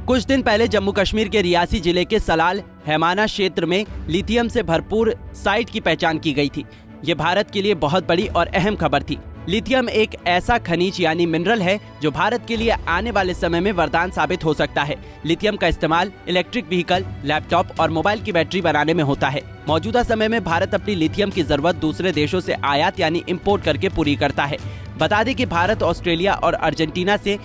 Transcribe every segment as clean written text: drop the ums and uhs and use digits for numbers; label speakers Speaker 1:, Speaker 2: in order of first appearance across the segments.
Speaker 1: कुछ दिन पहले जम्मू कश्मीर के रियासी जिले के सलाल हैमाना क्षेत्र में लिथियम से भरपूर साइट की पहचान की गई थी। ये भारत के लिए बहुत बड़ी और अहम खबर थी। लिथियम एक ऐसा खनिज यानी मिनरल है जो भारत के लिए आने वाले समय में वरदान साबित हो सकता है। लिथियम का इस्तेमाल इलेक्ट्रिक व्हीकल, लैपटॉप और मोबाइल की बैटरी बनाने में होता है। मौजूदा समय में भारत अपनी लिथियम की जरूरत दूसरे देशों से आयात यानी इम्पोर्ट करके पूरी करता है। बता दें कि भारत ऑस्ट्रेलिया और अर्जेंटीना से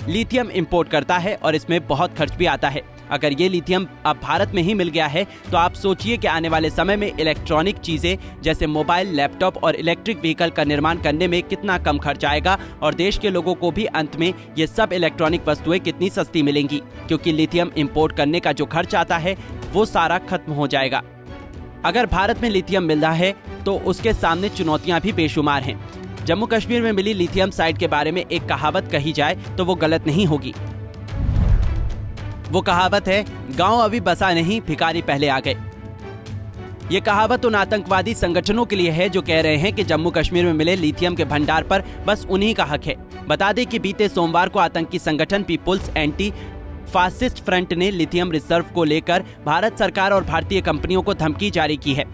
Speaker 1: लिथियम इंपोर्ट करता है और इसमें बहुत खर्च भी आता है। अगर ये लिथियम अब भारत में ही मिल गया है तो आप सोचिए कि आने वाले समय में इलेक्ट्रॉनिक चीजें जैसे मोबाइल, लैपटॉप और इलेक्ट्रिक व्हीकल का निर्माण करने में कितना कम खर्च आएगा और देश के लोगों को भी अंत में ये सब इलेक्ट्रॉनिक वस्तुएं कितनी सस्ती मिलेंगी, क्योंकि लिथियम इंपोर्ट करने का जो खर्च आता है वो सारा खत्म हो जाएगा। अगर भारत में लिथियम मिल रहा है तो उसके सामने चुनौतियां भी बेशुमार हैं। जम्मू कश्मीर में मिली लिथियम साइट के बारे में एक कहावत कही जाए तो वो गलत नहीं होगी। वो कहावत है, गांव अभी बसा नहीं, भिखारी पहले आ गए। ये कहावत उन आतंकवादी संगठनों के लिए है जो कह रहे हैं कि जम्मू कश्मीर में मिले लिथियम के भंडार पर बस उन्हीं का हक है। बता दें कि बीते सोमवार को आतंकी संगठन पीपुल्स एंटी फासिस्ट फ्रंट ने लिथियम रिजर्व को लेकर भारत सरकार और भारतीय कंपनियों को धमकी जारी की है।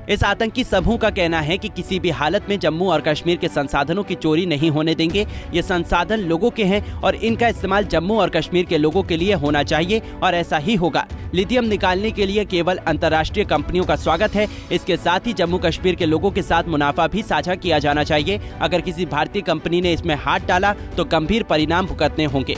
Speaker 1: इस आतंकी समूह का कहना है कि किसी भी हालत में जम्मू और कश्मीर के संसाधनों की चोरी नहीं होने देंगे। ये संसाधन लोगों के हैं और इनका इस्तेमाल जम्मू और कश्मीर के लोगों के लिए होना चाहिए और ऐसा ही होगा। लिथियम निकालने के लिए केवल अंतर्राष्ट्रीय कंपनियों का स्वागत है। इसके साथ ही जम्मू कश्मीर के लोगों के साथ मुनाफा भी साझा किया जाना चाहिए। अगर किसी भारतीय कंपनी ने इसमें हाथ डाला तो गंभीर परिणाम भुगतने होंगे।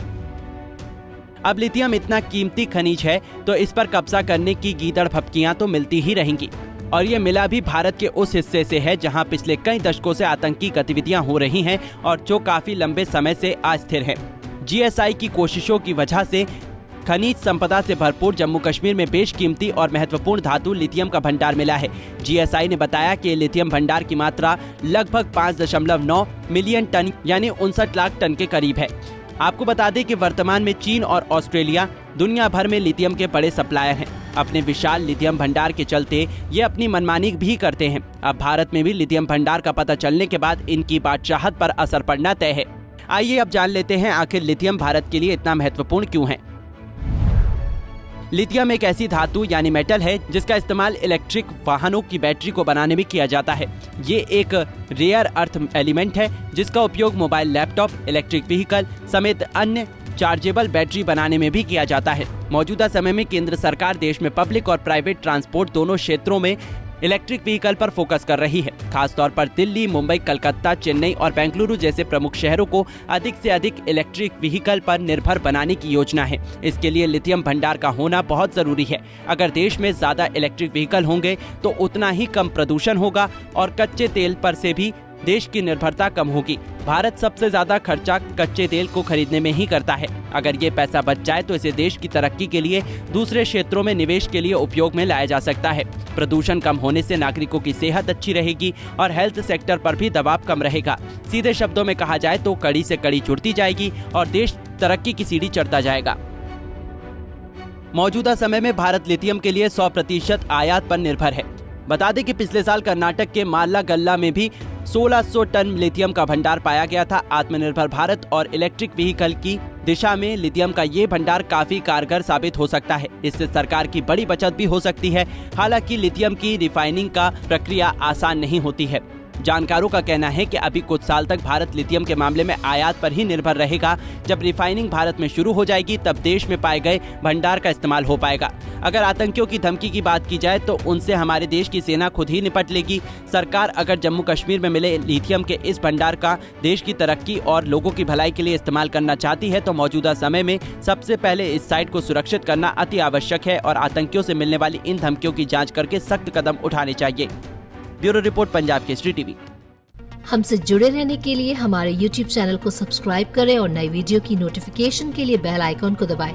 Speaker 1: अब लिथियम इतना कीमती खनिज है तो इस पर कब्जा करने की गीदड़ भपकियां तो मिलती ही रहेंगी और ये मिला भी भारत के उस हिस्से से है जहां पिछले कई दशकों से आतंकी गतिविधियां हो रही हैं और जो काफी लंबे समय से अस्थिर है। जीएसआई की कोशिशों की वजह से खनिज संपदा से भरपूर जम्मू कश्मीर में बेशकीमती और महत्वपूर्ण धातु लिथियम का भंडार मिला है। जीएसआई ने बताया कि लिथियम भंडार की मात्रा लगभग 5.9 मिलियन टन यानी 59 लाख टन के करीब है। आपको बता दें कि वर्तमान में चीन और ऑस्ट्रेलिया दुनिया भर में लिथियम के बड़े सप्लायर हैं। अपने विशाल लिथियम भंडार के चलते ये अपनी मनमानी भी करते हैं। अब भारत में भी लिथियम भंडार का पता चलने के बाद इनकी बादशाहत पर असर पड़ना तय है। आइए अब जान लेते हैं आखिर लिथियम भारत के लिए इतना महत्वपूर्ण क्यों है। लिथियम एक ऐसी धातु यानी मेटल है जिसका इस्तेमाल इलेक्ट्रिक वाहनों की बैटरी को बनाने में किया जाता है। ये एक रेयर अर्थ एलिमेंट है जिसका उपयोग मोबाइल, लैपटॉप, इलेक्ट्रिक व्हीकल समेत अन्य चार्जेबल बैटरी बनाने में भी किया जाता है। मौजूदा समय में केंद्र सरकार देश में पब्लिक और प्राइवेट ट्रांसपोर्ट दोनों क्षेत्रों में इलेक्ट्रिक व्हीकल पर फोकस कर रही है। खासतौर पर दिल्ली, मुंबई, कलकत्ता, चेन्नई और बेंगलुरु जैसे प्रमुख शहरों को अधिक से अधिक इलेक्ट्रिक व्हीकल पर निर्भर बनाने की योजना है। इसके लिए लिथियम भंडार का होना बहुत जरूरी है। अगर देश में ज्यादा इलेक्ट्रिक व्हीकल होंगे तो उतना ही कम प्रदूषण होगा और कच्चे तेल पर से भी देश की निर्भरता कम होगी। भारत सबसे ज्यादा खर्चा कच्चे तेल को खरीदने में ही करता है। अगर ये पैसा बच जाए तो इसे देश की तरक्की के लिए दूसरे क्षेत्रों में निवेश के लिए उपयोग में लाया जा सकता है। प्रदूषण कम होने से नागरिकों की सेहत अच्छी रहेगी और हेल्थ सेक्टर पर भी दबाव कम रहेगा। सीधे शब्दों में कहा जाए तो कड़ी से कड़ी जुड़ती जाएगी और देश तरक्की की सीढ़ी चढ़ता जाएगा। मौजूदा समय में भारत लिथियम के लिए 100% आयात पर निर्भर है। बता दें कि पिछले साल कर्नाटक के माल्ला गल्ला में भी 1600 टन लिथियम का भंडार पाया गया था। आत्मनिर्भर भारत और इलेक्ट्रिक व्हीकल की दिशा में लिथियम का ये भंडार काफी कारगर साबित हो सकता है। इससे सरकार की बड़ी बचत भी हो सकती है। हालांकि लिथियम की रिफाइनिंग का प्रक्रिया आसान नहीं होती है। जानकारों का कहना है कि अभी कुछ साल तक भारत लिथियम के मामले में आयात पर ही निर्भर रहेगा। जब रिफाइनिंग भारत में शुरू हो जाएगी तब देश में पाए गए भंडार का इस्तेमाल हो पाएगा। अगर आतंकियों की धमकी की बात की जाए तो उनसे हमारे देश की सेना खुद ही निपट लेगी। सरकार अगर जम्मू कश्मीर में मिले लिथियम के इस भंडार का देश की तरक्की और लोगों की भलाई के लिए इस्तेमाल करना चाहती है तो मौजूदा समय में सबसे पहले इस साइट को सुरक्षित करना अति आवश्यक है और आतंकियों से मिलने वाली इन धमकियों की जाँच करके सख्त कदम उठाने चाहिए। Bureau report, Punjab Kesari TV.
Speaker 2: हमसे जुड़े रहने के लिए हमारे YouTube चैनल को सब्सक्राइब करें और नई वीडियो की नोटिफिकेशन के लिए बेल आइकॉन को दबाएं।